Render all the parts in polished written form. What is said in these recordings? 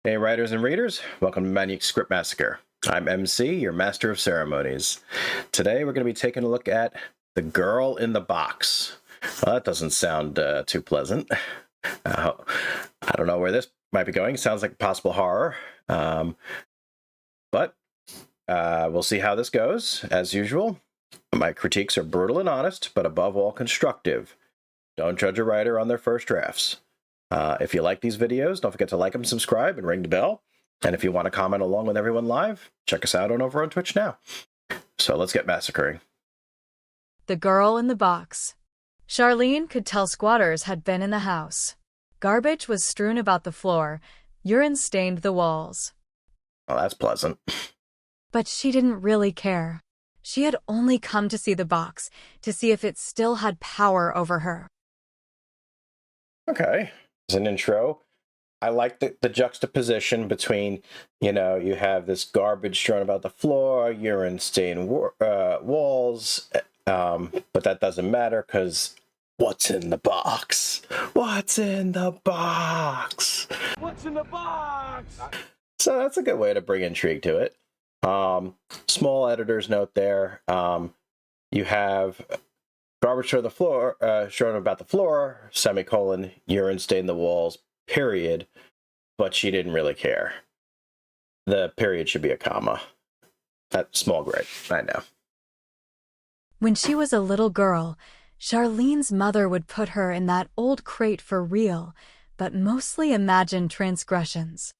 Hey, writers and readers, welcome to Manuscript Massacre. I'm MC, your master of ceremonies. Today we're going to be taking a look at The Girl in the Box. Well, that doesn't sound too pleasant. I don't know where this might be going. Sounds like possible horror. But we'll see how this goes. As usual, my critiques are brutal and honest, but above all constructive. Don't judge a writer on their first drafts. If you like these videos, don't forget to like them, subscribe, and ring the bell. And if you want to comment along with everyone live, check us out over on Twitch now. So let's get massacring. The Girl in the Box. Charlene could tell squatters had been in the house. Garbage was strewn about the floor. Urine stained the walls. Well, that's pleasant. But she didn't really care. She had only come to see the box, to see if it still had power over her. Okay. As an intro, I like the juxtaposition between, you have this garbage strewn about the floor, urine stained walls, but that doesn't matter because what's in the box? What's in the box? What's in the box? So that's a good way to bring intrigue to it. Small editor's note there. You have garbage strewn about the floor, semicolon, urine stained the walls, period. But she didn't really care. The period should be a comma. That small gripe, I know. When she was a little girl, Charlene's mother would put her in that old crate for real, but mostly imagined transgressions.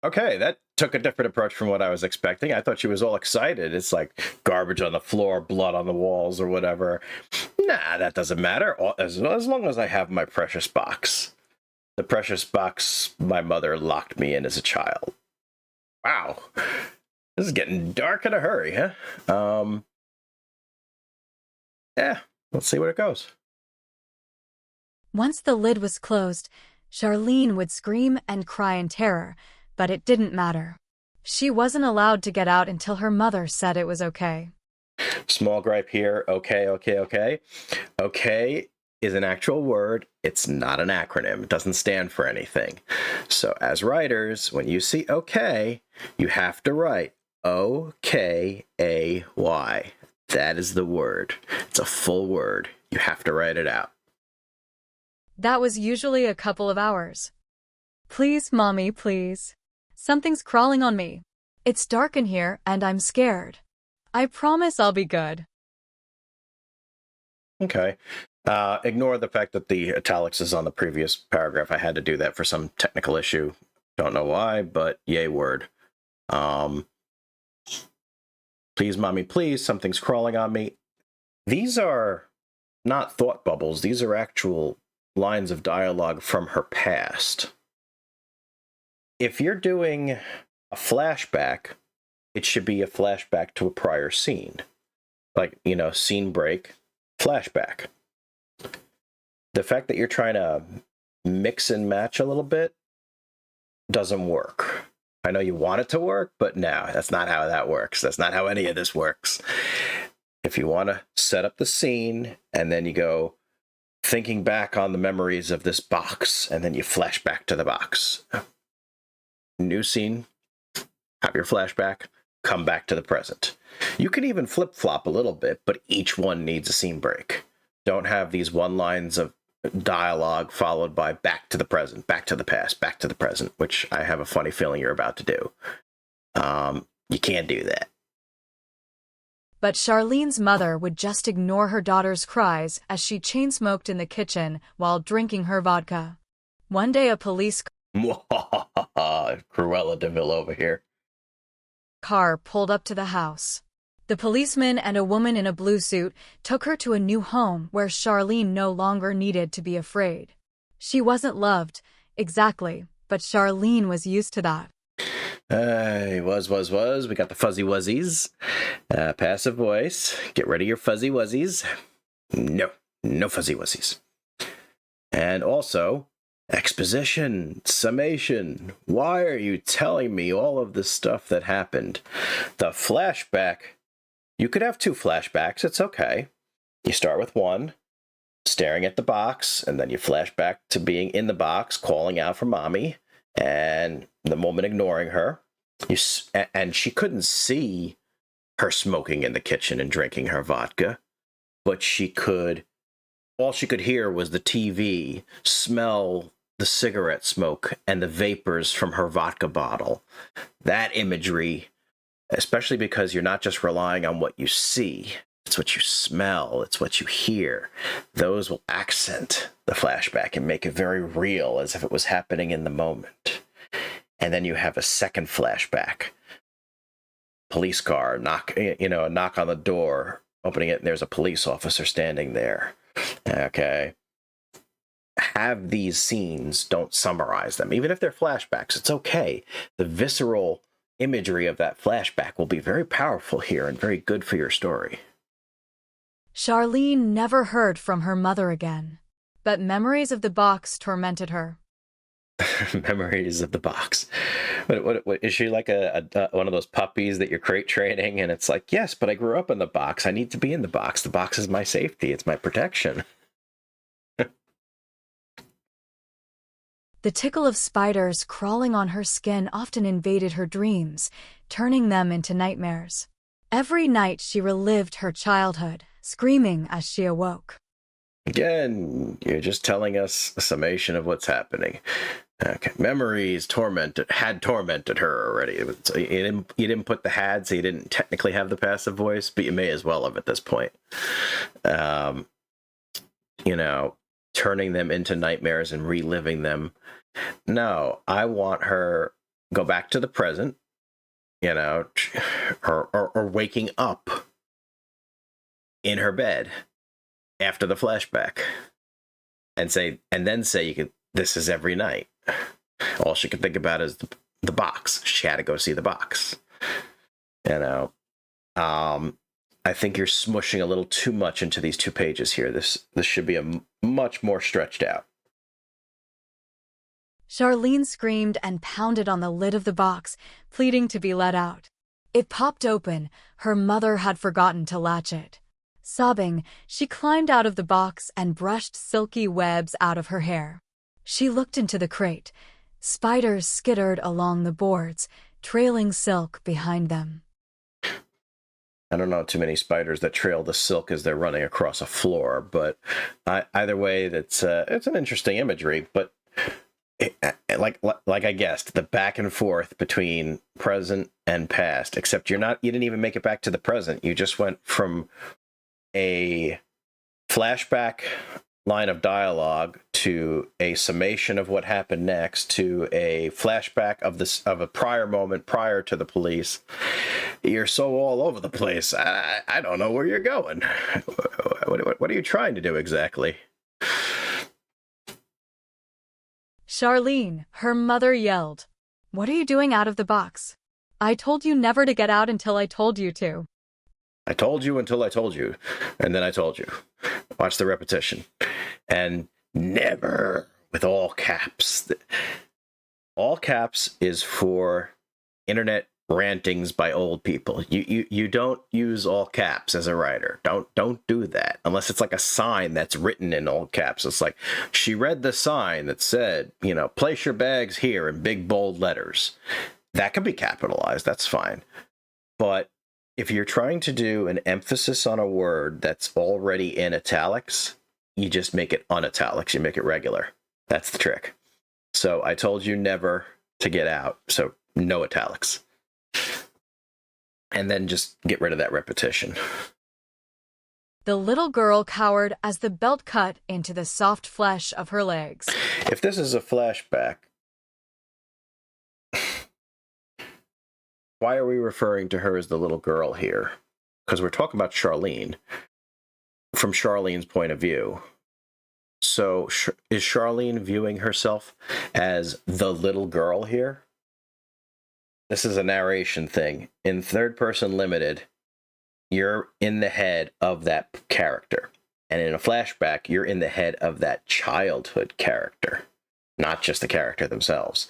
Okay, that took a different approach from what I was expecting. I thought she was all excited. It's like garbage on the floor, blood on the walls, or whatever. Nah, that doesn't matter. As long as I have my precious box. The precious box my mother locked me in as a child. Wow. This is getting dark in a hurry, huh? Yeah, let's see where it goes. Once the lid was closed, Charlene would scream and cry in terror, but it didn't matter. She wasn't allowed to get out until her mother said it was okay. Small gripe here. Okay. Okay is an actual word. It's not an acronym. It doesn't stand for anything. So as writers, when you see okay, you have to write O-K-A-Y. That is the word. It's a full word. You have to write it out. That was usually a couple of hours. Please, Mommy, please. Something's crawling on me. It's dark in here and I'm scared. I promise I'll be good. Okay. Ignore the fact that the italics is on the previous paragraph. I had to do that for some technical issue. Don't know why, but yay word. Please, Mommy, please. Something's crawling on me. These are not thought bubbles. These are actual lines of dialogue from her past. If you're doing a flashback, it should be a flashback to a prior scene. Like, scene break, flashback. The fact that you're trying to mix and match a little bit doesn't work. I know you want it to work, but no, that's not how that works. That's not how any of this works. If you want to set up the scene and then you go thinking back on the memories of this box and then you flash back to the box. New scene, have your flashback, come back to the present. You can even flip-flop a little bit, but each one needs a scene break. Don't have these one lines of dialogue followed by back to the present, back to the past, back to the present, which I have a funny feeling you're about to do. You can't do that. But Charlene's mother would just ignore her daughter's cries as she chain-smoked in the kitchen while drinking her vodka. One day a police Cruella de Vil over here. car pulled up to the house. The policeman and a woman in a blue suit took her to a new home where Charlene no longer needed to be afraid. She wasn't loved, exactly, but Charlene was used to that. Was. We got the fuzzy wuzzies. Passive voice. Get rid of your fuzzy wuzzies. No fuzzy wuzzies. And also, exposition, summation. Why are you telling me all of this stuff that happened? The flashback. You could have two flashbacks. It's okay. You start with one, staring at the box, and then you flash back to being in the box, calling out for mommy, and the woman ignoring her. And she couldn't see her smoking in the kitchen and drinking her vodka, but all she could hear was the TV, smell the cigarette smoke and the vapors from her vodka bottle. That imagery, especially because you're not just relying on what you see, it's what you smell, it's what you hear. Those will accent the flashback and make it very real, as if it was happening in the moment. And then you have a second flashback. Police car, knock on the door, opening it, and there's a police officer standing there. Okay. Have these scenes, don't summarize them. Even if they're flashbacks, it's okay. The visceral imagery of that flashback will be very powerful here and very good for your story. Charlene never heard from her mother again, but memories of the box tormented her. Memories of the box. What is she like a one of those puppies that you're crate training, and it's like, yes, but I grew up in the box. I need to be in the box. The box is my safety. It's my protection. The tickle of spiders crawling on her skin often invaded her dreams, turning them into nightmares. Every night she relived her childhood, screaming as she awoke. Again, you're just telling us a summation of what's happening. Okay, memories had tormented her already. You didn't put the had, so you didn't technically have the passive voice, but you may as well have at this point. Turning them into nightmares and reliving them. No, I want her go back to the present, or waking up in her bed after the flashback, and then say this is every night. All she could think about is the box. She had to go see the box. I think you're smushing a little too much into these 2 pages here. This should be a much more stretched out. Charlene screamed and pounded on the lid of the box, pleading to be let out. It popped open. Her mother had forgotten to latch it. Sobbing, she climbed out of the box and brushed silky webs out of her hair. She looked into the crate. Spiders skittered along the boards, trailing silk behind them. I don't know too many spiders that trail the silk as they're running across a floor, but either way, it's an interesting imagery. But like I guessed, the back and forth between present and past, except you didn't even make it back to the present. You just went from a flashback line of dialogue to a summation of what happened next to a flashback of a prior moment prior to the police. You're so all over the place. I don't know where you're going. What are you trying to do exactly? Charlene, her mother yelled. What are you doing out of the box? I told you never to get out until I told you to. I told you until I told you, and then I told you. Watch the repetition. And never, with all caps. All caps is for internet rantings by old people. You don't use all caps as a writer. Don't do that unless it's like a sign that's written in all caps. It's like she read the sign that said, place your bags here in big bold letters. That can be capitalized. That's fine. But if you're trying to do an emphasis on a word that's already in italics, you just make it unitalics. You make it regular. That's the trick. So I told you never to get out. So no italics. And then just get rid of that repetition. The little girl cowered as the belt cut into the soft flesh of her legs. If this is a flashback, why are we referring to her as the little girl here? Because we're talking about Charlene, from Charlene's point of view. So is Charlene viewing herself as the little girl here? This is a narration thing. In third person limited, you're in the head of that character. And in a flashback, you're in the head of that childhood character, not just the character themselves.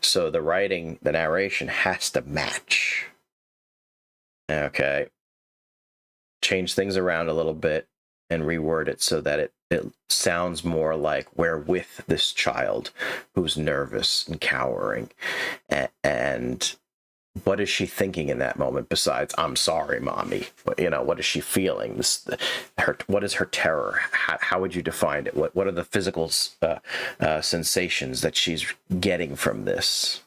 So the writing, the narration has to match. Okay. Change things around a little bit and reword it so that it sounds more like we're with this child who's nervous and cowering. And what is she thinking in that moment besides, I'm sorry, mommy? What is she feeling? What is her terror? How would you define it? What are the physical sensations that she's getting from this?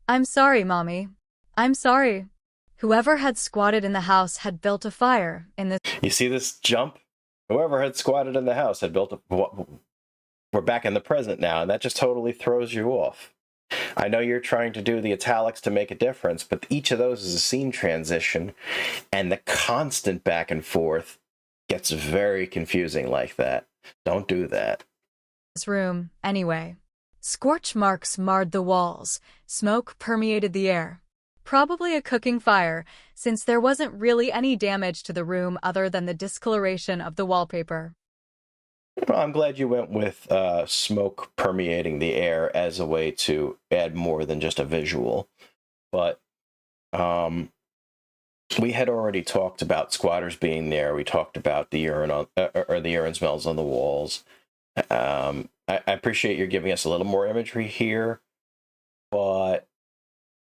I'm sorry, Mommy. I'm sorry. Whoever had squatted in the house had built a fire in this. You see this jump? Whoever had squatted in the house had built a... We're back in the present now, and that just totally throws you off. I know you're trying to do the italics to make a difference, but each of those is a scene transition, and the constant back and forth gets very confusing like that. Don't do that. Room, anyway. Scorch marks marred the walls. Smoke permeated the air. Probably a cooking fire, since there wasn't really any damage to the room other than the discoloration of the wallpaper. Well, I'm glad you went with smoke permeating the air as a way to add more than just a visual. But we had already talked about squatters being there. We talked about the urine or the urine smells on the walls. I appreciate you're giving us a little more imagery here, but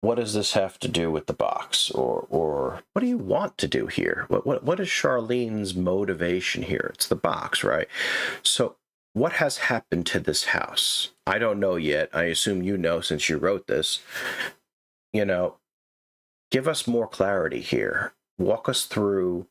what does this have to do with the box, or what do you want to do here? What is Charlene's motivation here? It's the box, right? So what has happened to this house? I don't know yet. I assume you know since you wrote this. Give us more clarity here. Walk us through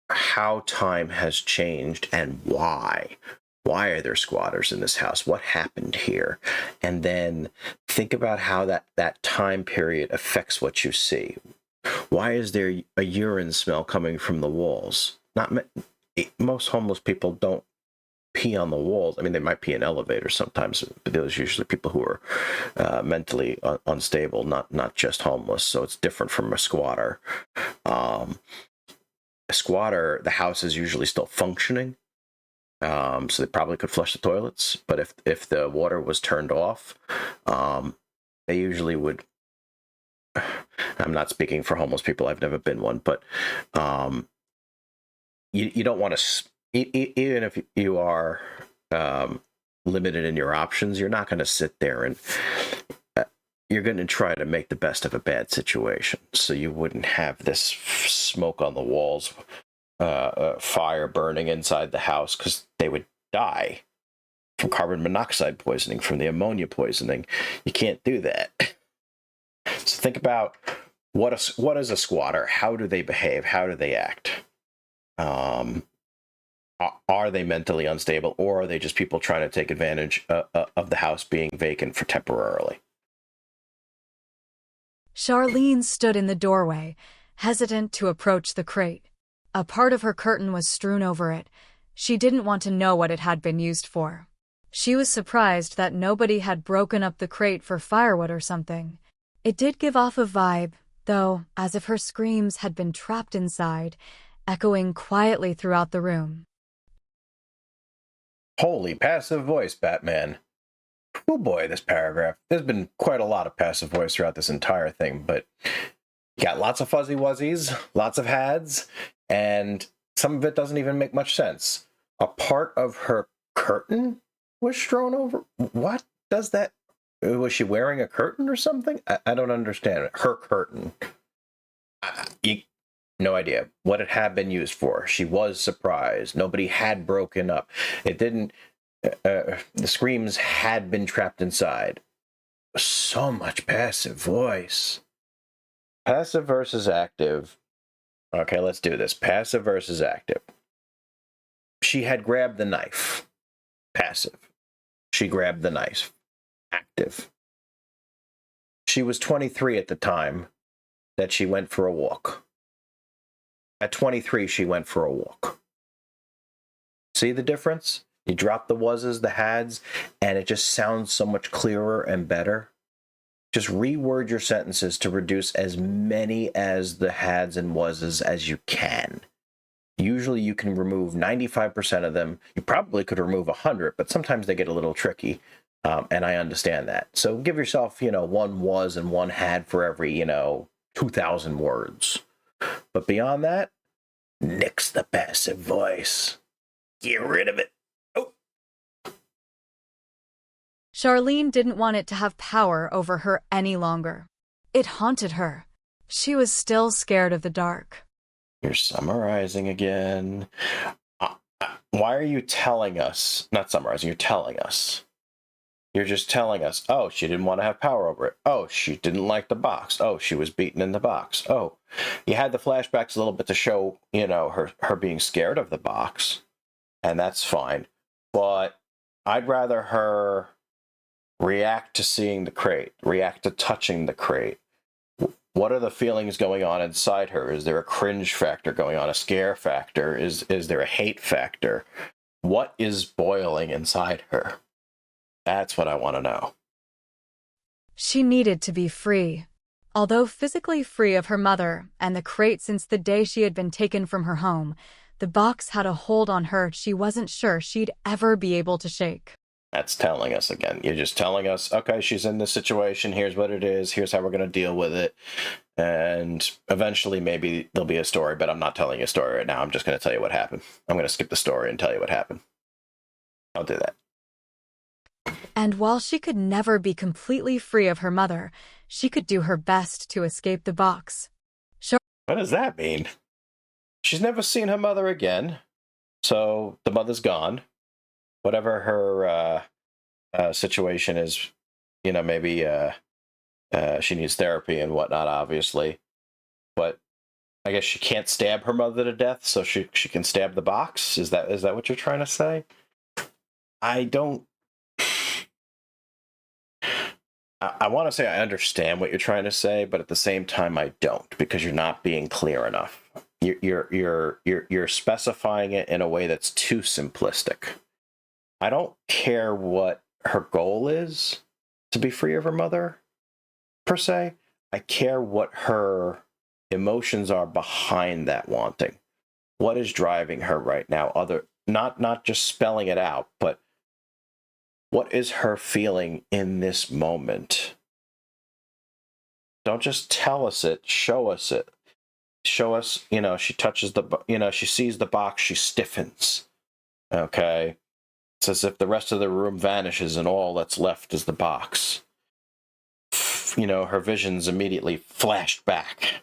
how time has changed and why. Why are there squatters in this house? What happened here? And then think about how that time period affects what you see. Why is there a urine smell coming from the walls? Most homeless people don't pee on the walls. I mean, they might pee in elevators sometimes, but those are usually people who are mentally unstable, not just homeless. So it's different from a squatter. A squatter, the house is usually still functioning. So they probably could flush the toilets, but if the water was turned off, they usually would. I'm not speaking for homeless people. I've never been one, but you don't want to, even if you are limited in your options, you're not going to sit there and you're going to try to make the best of a bad situation. So you wouldn't have this smoke on the walls. Fire burning inside the house because they would die from carbon monoxide poisoning, from the ammonia poisoning. You can't do that. So think about what is a squatter? How do they behave? How do they act? Are they mentally unstable, or are they just people trying to take advantage of the house being vacant for temporarily? Charlene stood in the doorway, hesitant to approach the crate. A part of her curtain was strewn over it. She didn't want to know what it had been used for. She was surprised that nobody had broken up the crate for firewood or something. It did give off a vibe, though, as if her screams had been trapped inside, echoing quietly throughout the room. Holy passive voice, Batman. Oh boy, this paragraph. There's been quite a lot of passive voice throughout this entire thing, but you got lots of fuzzy wuzzies, lots of hads, and some of it doesn't even make much sense. A part of her curtain was strewn over? What does that... Was she wearing a curtain or something? I don't understand it. Her curtain. No idea what it had been used for. She was surprised. Nobody had broken up. It didn't... the screams had been trapped inside. So much passive voice. Passive versus active. Okay, let's do this. Passive versus active. She had grabbed the knife. Passive. She grabbed the knife. Active. She was 23 at the time that she went for a walk. At 23, she went for a walk. See the difference? You drop the wases, the hads, and it just sounds so much clearer and better. Just reword your sentences to reduce as many as the hads and wases as you can. Usually you can remove 95% of them. You probably could remove 100, but sometimes they get a little tricky, and I understand that. So give yourself, one was and one had for every, 2,000 words. But beyond that, nix the passive voice. Get rid of it. Oh. Charlene didn't want it to have power over her any longer. It haunted her. She was still scared of the dark. You're summarizing again. Why are you telling us? Not summarizing, you're telling us. You're just telling us, oh, she didn't want to have power over it. Oh, she didn't like the box. Oh, she was beaten in the box. Oh, you had the flashbacks a little bit to show, her being scared of the box. And that's fine. But I'd rather her react to seeing the crate, react to touching the crate. What are the feelings going on inside her? Is there a cringe factor going on, a scare factor? Is there a hate factor? What is boiling inside her? That's what I want to know. She needed to be free. Although physically free of her mother and the crate since the day she had been taken from her home, the box had a hold on her she wasn't sure she'd ever be able to shake. That's telling us again. You're just telling us, okay, she's in this situation. Here's what it is. Here's how we're going to deal with it. And eventually maybe there'll be a story, but I'm not telling you a story right now. I'm just going to tell you what happened. I'm going to skip the story and tell you what happened. I'll do that. And while she could never be completely free of her mother, she could do her best to escape the box. What does that mean? She's never seen her mother again, so the mother's gone. Whatever her situation is, maybe she needs therapy and whatnot, obviously. But I guess she can't stab her mother to death, so she can stab the box? Is that what you're trying to say? I want to say I understand what you're trying to say, but at the same time I don't, because you're not being clear enough. You're specifying it in a way that's too simplistic. I don't care what her goal is to be free of her mother, per se. I care what her emotions are behind that wanting. What is driving her right now? Not just spelling it out, but what is her feeling in this moment? Don't just tell us it, show us it. Show us, she touches she sees the box, she stiffens. Okay? It's as if the rest of the room vanishes and all that's left is the box. Her visions immediately flashed back.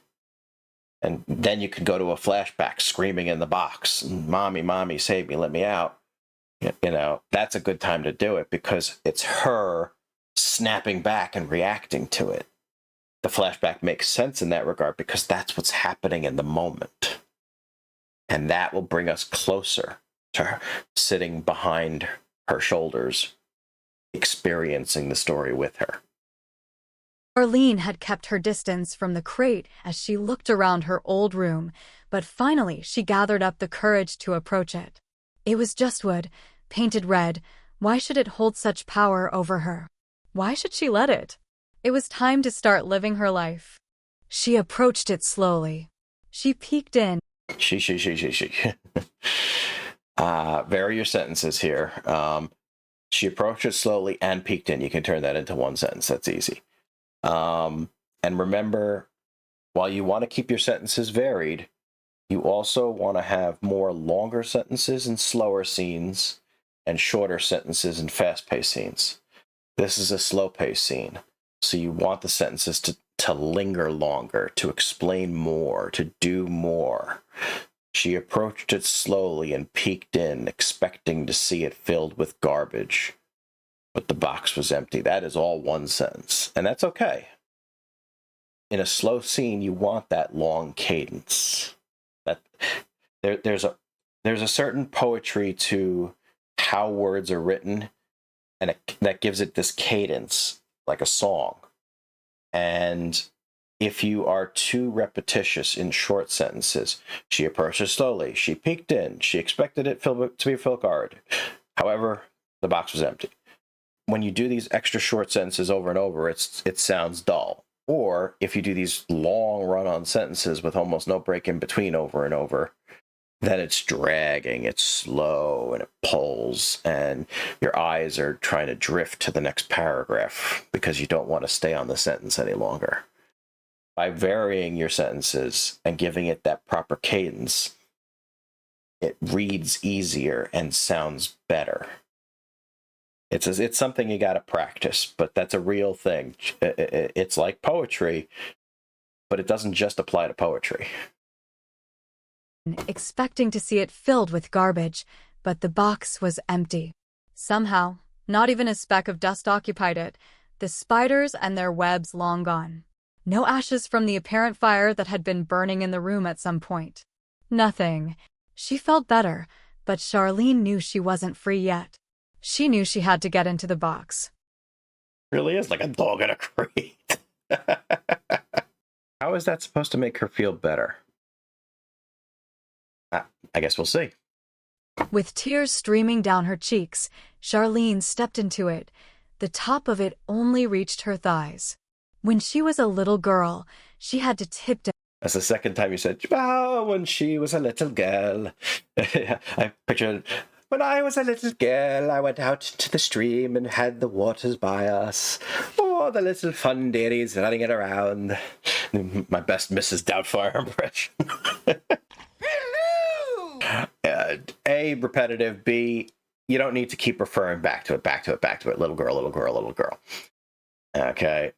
And then you could go to a flashback screaming in the box, mommy, save me, let me out. That's a good time to do it because it's her snapping back and reacting to it. The flashback makes sense in that regard because that's what's happening in the moment. And that will bring us closer to her sitting behind her shoulders, experiencing the story with her. Charlene had kept her distance from the crate as she looked around her old room, but finally she gathered up the courage to approach it. It was just wood, painted red. Why should it hold such power over her? Why should she let it? It was time to start living her life. She approached it slowly. She peeked in. She. Vary your sentences here. She approached it slowly and peeked in. You can turn that into one sentence. That's easy. And remember, while you want to keep your sentences varied, you also want to have more longer sentences and slower scenes and shorter sentences and fast-paced scenes. This is a slow-paced scene, so you want the sentences to linger longer, to explain more, to do more. She approached it slowly and peeked in, expecting to see it filled with garbage. But the box was empty. That is all one sentence, and that's okay. In a slow scene, you want that long cadence. There's a certain poetry to how words are written, and that gives it this cadence, like a song. And if you are too repetitious in short sentences, she approached it slowly, she peeked in, she expected it to be filled guard. However, the box was empty. When you do these extra short sentences over and over, it sounds dull. Or if you do these long run-on sentences with almost no break in between over and over, then it's dragging, it's slow, and it pulls, and your eyes are trying to drift to the next paragraph because you don't want to stay on the sentence any longer. by varying your sentences and giving it that proper cadence, it reads easier and sounds better. It's something you got to practice, but that's a real thing. It's like poetry, but it doesn't just apply to poetry. Expecting to see it filled with garbage, but the box was empty. Somehow, not even a speck of dust occupied it, the spiders and their webs long gone. No ashes from the apparent fire that had been burning in the room at some point. Nothing. She felt better, but Charlene knew she wasn't free yet. She knew she had to get into the box. Really is like a dog in a crate. How is that supposed to make her feel better? I guess we'll see. With tears streaming down her cheeks, Charlene stepped into it. The top of it only reached her thighs. When she was a little girl, she had to tiptoe. That's the second time you said, oh, when she was a little girl. I pictured, when I was a little girl, I went out to the stream and had the waters by us. Oh, the little fun dearies running it around. My best Mrs. Doubtfire impression. A, repetitive. B, you don't need to keep referring back to it. Little girl, little girl, little girl. Okay.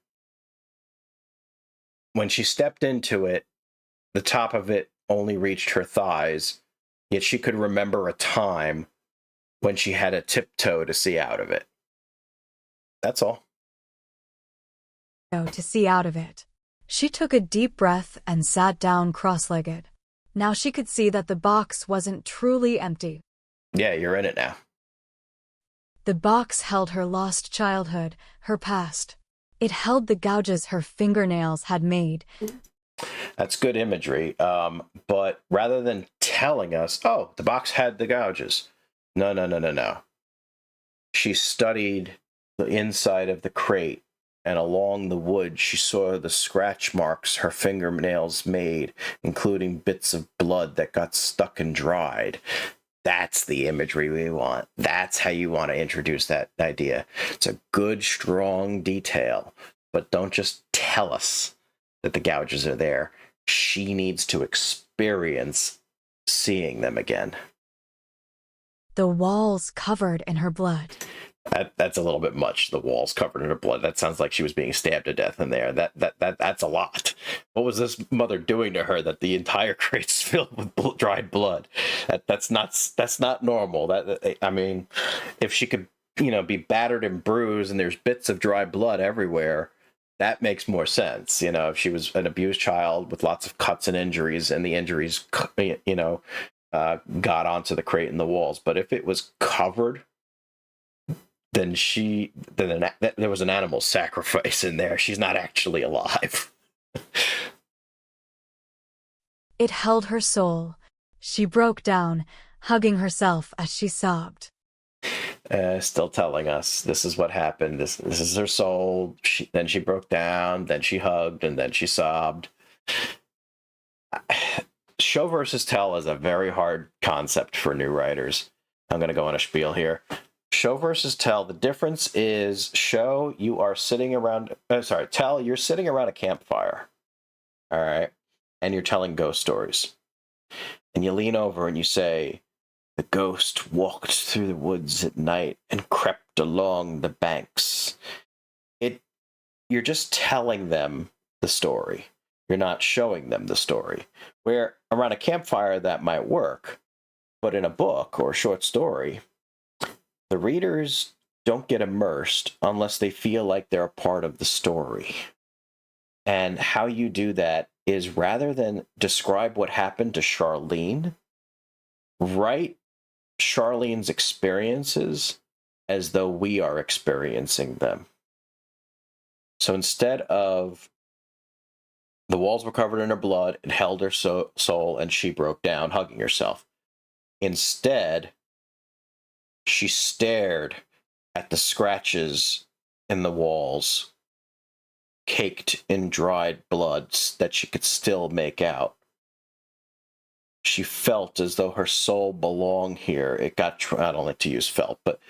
When she stepped into it, the top of it only reached her thighs, yet she could remember a time when she had to tiptoe to see out of it. That's all. To see out of it. She took a deep breath and sat down cross-legged. Now she could see that the box wasn't truly empty. Yeah, you're in it now. The box held her lost childhood, her past. It held the gouges her fingernails had made. That's good imagery. But rather than telling us, oh, the box had the gouges. No. She studied the inside of the crate, and along the wood she saw the scratch marks her fingernails made, including bits of blood that got stuck and dried. That's the imagery we want. That's how you want to introduce that idea. It's a good, strong detail, but don't just tell us that the gouges are there. She needs to experience seeing them again. The walls covered in her blood. That's a little bit much. The walls covered in her blood. That sounds like she was being stabbed to death in there. That's a lot. What was this mother doing to her that the entire crate's filled with dried blood? That's not normal. I mean, if she could, be battered and bruised and there's bits of dry blood everywhere, that makes more sense. If she was an abused child with lots of cuts and injuries, and the injuries, got onto the crate and the walls. But if it was covered, then there was an animal sacrifice in there. She's not actually alive. It held her soul. She broke down, hugging herself as she sobbed. Still telling us this is what happened. This is her soul. Then she broke down, then she hugged, and then she sobbed. Show versus tell is a very hard concept for new writers. I'm going to go on a spiel here. Show versus tell. The difference is show, you are sitting around. Tell, you're sitting around a campfire. All right. And you're telling ghost stories. And you lean over and you say, the ghost walked through the woods at night and crept along the banks. You're just telling them the story. You're not showing them the story. Where around a campfire that might work, but in a book or a short story, the readers don't get immersed unless they feel like they're a part of the story. And how you do that is, rather than describe what happened to Charlene, write Charlene's experiences as though we are experiencing them. So instead of the walls were covered in her blood, it held her soul, and she broke down, hugging herself. Instead, she stared at the scratches in the walls, caked in dried blood that she could still make out. She felt as though her soul belonged here. I don't like to use felt, but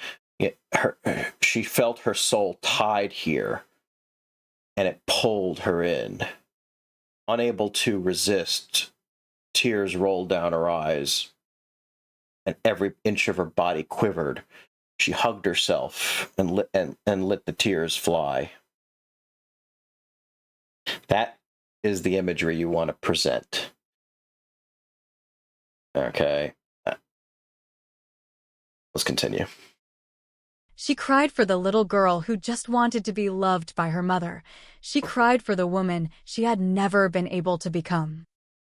she felt her soul tied here, and it pulled her in. unable to resist, tears rolled down her eyes, and every inch of her body quivered. She hugged herself and let the tears fly. That is the imagery you want to present. Okay. Let's continue. She cried for the little girl who just wanted to be loved by her mother. She cried for the woman she had never been able to become.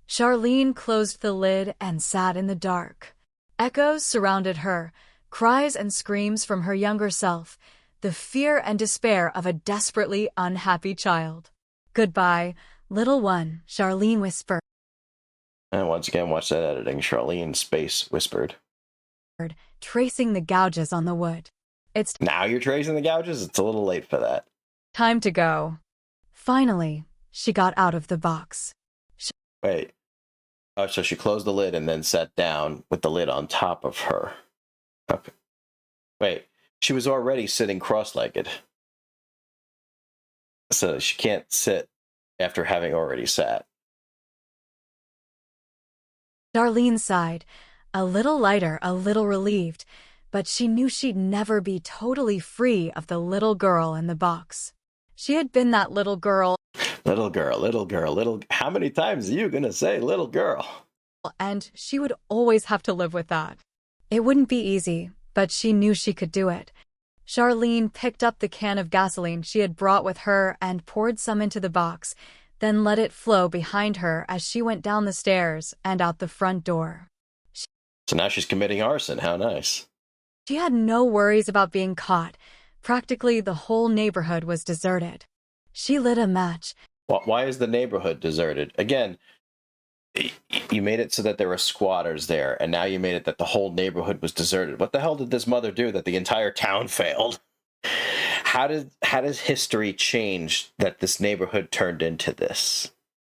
Charlene closed the lid and sat in the dark. Echoes surrounded her, cries and screams from her younger self, the fear and despair of a desperately unhappy child. "Goodbye, little one," Charlene whispered, And once again, watch that editing. Charlene Space whispered. tracing the gouges on the wood. "It's Now you're tracing the gouges? It's a little late for that. time to go." Finally, she got out of the box. Wait. Oh, so she closed the lid and then sat down with the lid on top of her. Okay. Wait, she was already sitting cross-legged. So she can't sit after having already sat. Charlene sighed, a little lighter, a little relieved, but she knew she'd never be totally free of the little girl in the box. She had been that little girl. Little girl, little girl, little... How many times are you going to say little girl? And she would always have to live with that. It wouldn't be easy, but she knew she could do it. Charlene picked up the can of gasoline she had brought with her and poured some into the box, then let it flow behind her as she went down the stairs and out the front door. So now she's committing arson. How nice. She had no worries about being caught. Practically the whole neighborhood was deserted. She lit a match. Why is the neighborhood deserted? Again, you made it so that there were squatters there, and now you made it that the whole neighborhood was deserted. What the hell did this mother do that the entire town failed? How does history change that this neighborhood turned into this?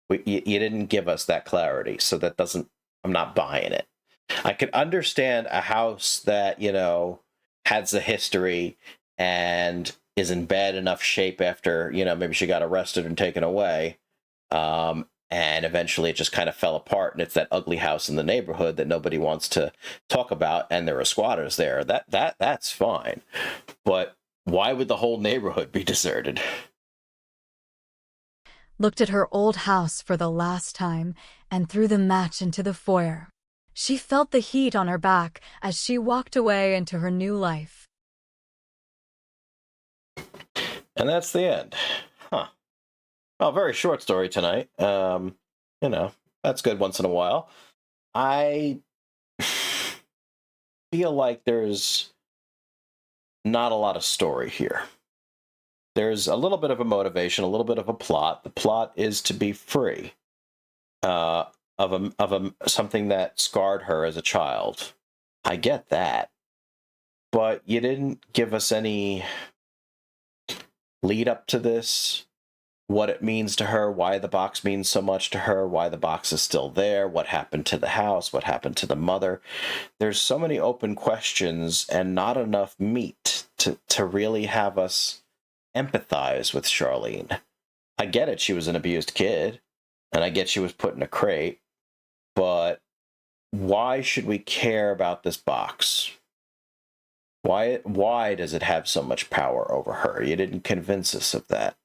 You didn't give us that clarity, so that doesn't... I'm not buying it. I could understand a house that, has a history and is in bad enough shape after, maybe she got arrested and taken away. And eventually it just kind of fell apart, and it's that ugly house in the neighborhood that nobody wants to talk about, and there are squatters there. That's fine. But why would the whole neighborhood be deserted? Looked at her old house for the last time and threw the match into the foyer. She felt the heat on her back as she walked away into her new life. And that's the end. Huh. Well, very short story tonight. That's good once in a while. I feel like there's not a lot of story here. There's a little bit of a motivation, a little bit of a plot. The plot is to be free of something that scarred her as a child. I get that. But you didn't give us any lead up to this, what it means to her, why the box means so much to her, why the box is still there, what happened to the house, what happened to the mother. There's so many open questions and not enough meat to really have us empathize with Charlene. I get it, she was an abused kid, and I get she was put in a crate, but why should we care about this box? Why does it have so much power over her? You didn't convince us of that.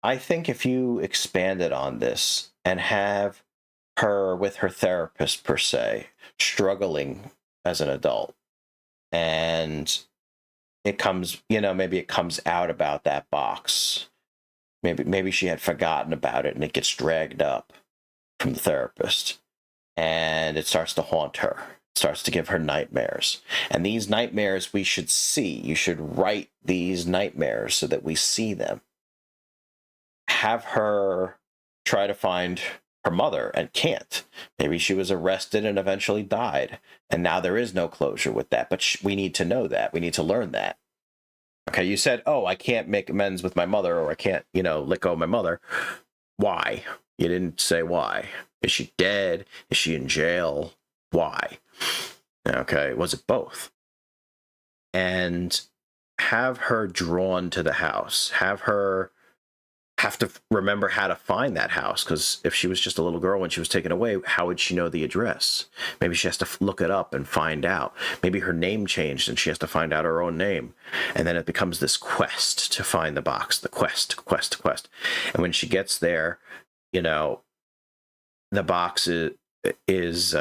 I think if you expanded on this and have her with her therapist, per se, struggling as an adult, and it comes, maybe it comes out about that box. Maybe she had forgotten about it and it gets dragged up from the therapist and it starts to haunt her. Starts to give her nightmares. And these nightmares we should see. You should write these nightmares so that we see them. Have her try to find her mother and can't. Maybe she was arrested and eventually died. And now there is no closure with that. But we need to know that. We need to learn that. Okay, you said, I can't make amends with my mother, or I can't, let go of my mother. Why? You didn't say why. Is she dead? Is she in jail? Why? Okay, was it both? And have her drawn to the house. Have her have to remember how to find that house, because if she was just a little girl when she was taken away, how would she know the address? Maybe she has to look it up and find out. Maybe her name changed and she has to find out her own name. And then it becomes this quest to find the box, the quest. And when she gets there, you know, the box is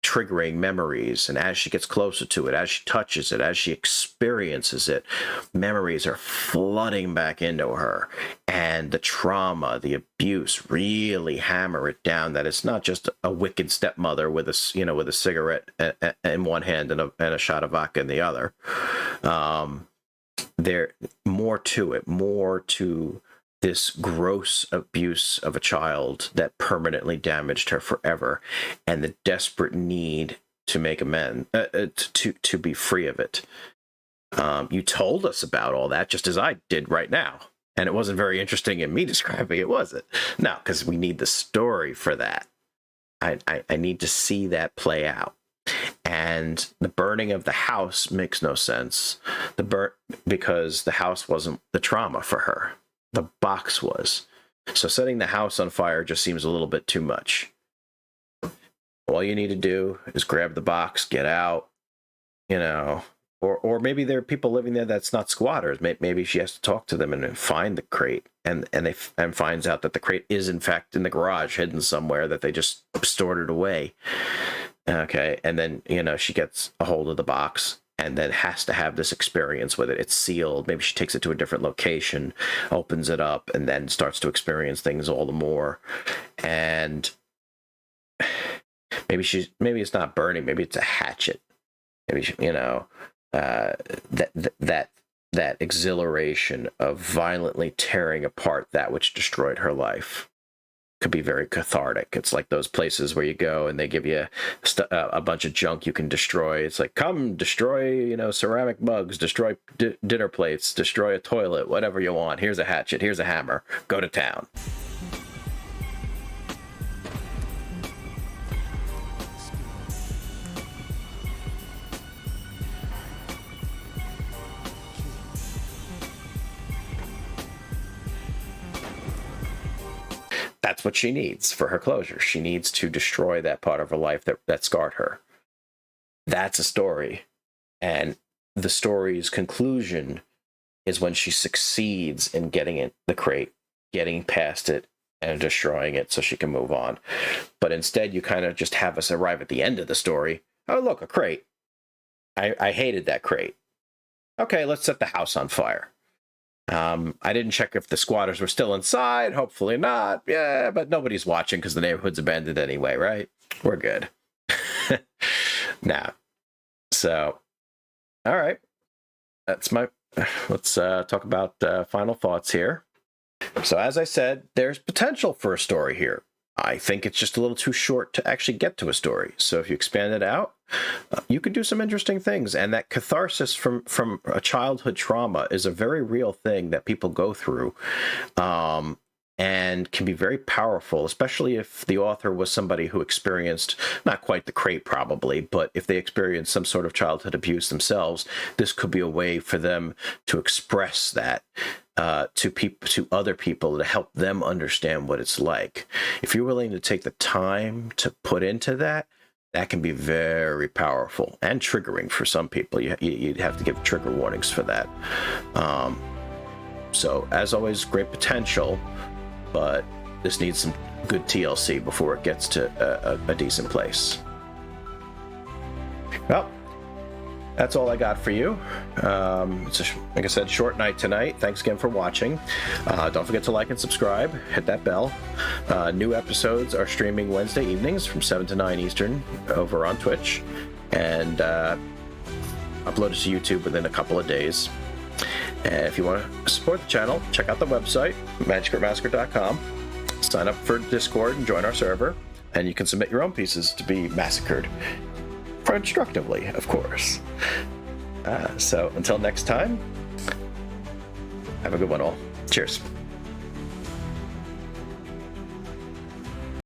triggering memories, and as she gets closer to it, as she touches it, as she experiences it, memories are flooding back into her, and the trauma, the abuse really hammer it down that it's not just a wicked stepmother with a cigarette in one hand and a shot of vodka in the other. There more to it, more to this gross abuse of a child that permanently damaged her forever, and the desperate need to make amends, to be free of it. You told us about all that just as I did right now, and it wasn't very interesting in me describing it, was it? No, because we need the story for that. I need to see that play out. And the burning of the house makes no sense. Because the house wasn't the trauma for her. The box was. So setting the house on fire just seems a little bit too much. All you need to do is grab the box, get out, you know, or maybe there are people living there that's not squatters. Maybe she has to talk to them and find the crate, and finds out that the crate is in fact in the garage, hidden somewhere, that they just stored it away. Okay, and then, you know, she gets a hold of the box and then has to have this experience with it. It's sealed. Maybe she takes it to a different location, opens it up, and then starts to experience things all the more. And maybe it's not burning. Maybe it's a hatchet. Maybe that exhilaration of violently tearing apart that which destroyed her life could be very cathartic. It's like those places where you go and they give you a bunch of junk you can destroy. It's like, come destroy, ceramic mugs, destroy dinner plates, destroy a toilet, whatever you want. Here's a hatchet, here's a hammer, go to town. That's what she needs for her closure. She needs to destroy that part of her life that scarred her. That's a story. And the story's conclusion is when she succeeds in getting the crate, getting past it, and destroying it so she can move on. But instead, you kind of just have us arrive at the end of the story. Oh, look, a crate. I hated that crate. Okay, let's set the house on fire. I didn't check if the squatters were still inside. Hopefully not. Yeah, but nobody's watching because the neighborhood's abandoned anyway, right? We're good. Now, so, all right. Let's talk about final thoughts here. So as I said, there's potential for a story here. I think it's just a little too short to actually get to a story. So if you expand it out, you could do some interesting things. And that catharsis from a childhood trauma is a very real thing that people go through, and can be very powerful, especially if the author was somebody who experienced, not quite the crate probably, but if they experienced some sort of childhood abuse themselves, this could be a way for them to express that to other people, to help them understand what it's like. If you're willing to take the time to put into that, that can be very powerful and triggering for some people. You'd have to give trigger warnings for that. So as always, great potential, but this needs some good TLC before it gets to a decent place. Well, that's all I got for you. It's like I said, short night tonight. Thanks again for watching. Don't forget to like and subscribe. Hit that bell. New episodes are streaming Wednesday evenings from 7 to 9 Eastern over on Twitch, and uploaded to YouTube within a couple of days. And if you want to support the channel, check out the website, manuscriptmassacre.com. Sign up for Discord and join our server, and you can submit your own pieces to be massacred. Constructively, of course. So until next time, have a good one all. Cheers.